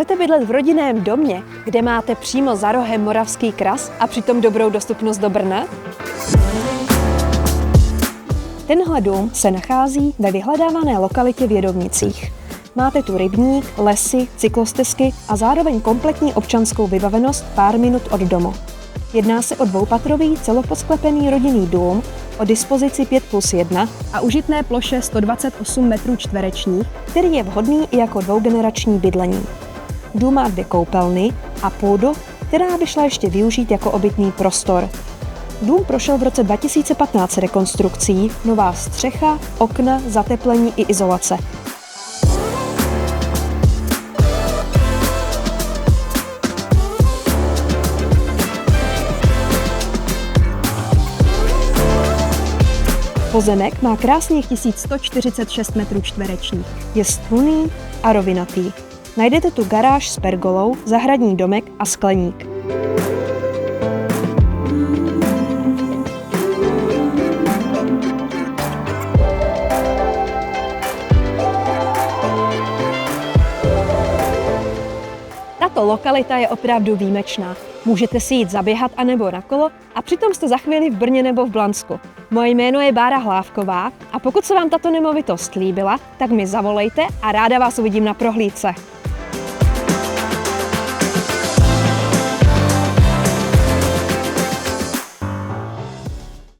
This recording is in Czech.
Chcete bydlet v rodinném domě, kde máte přímo za rohem moravský kras a přitom dobrou dostupnost do Brna? Tenhle dům se nachází ve vyhledávané lokalitě v Jedovnicích. Máte tu rybník, lesy, cyklostezky a zároveň kompletní občanskou vybavenost pár minut od domu. Jedná se o dvoupatrový celoposklepený rodinný dům o dispozici 5+1 a užitné ploše 128 metrů čtverečních, který je vhodný i jako dvougenerační bydlení. Dům má 2 koupelny a půdu, která by šla ještě využít jako obytný prostor. Dům prošel v roce 2015 rekonstrukcí, nová střecha, okna, zateplení i izolace. Pozemek má krásných 1146 metrů čtverečních. Je strunný a rovinatý. Najdete tu garáž s pergolou, zahradní domek a skleník. Tato lokalita je opravdu výjimečná. Můžete si jít zaběhat anebo na kolo a přitom jste za chvíli v Brně nebo v Blansku. Moje jméno je Bára Hlávková a pokud se vám tato nemovitost líbila, tak mi zavolejte a ráda vás uvidím na prohlídce.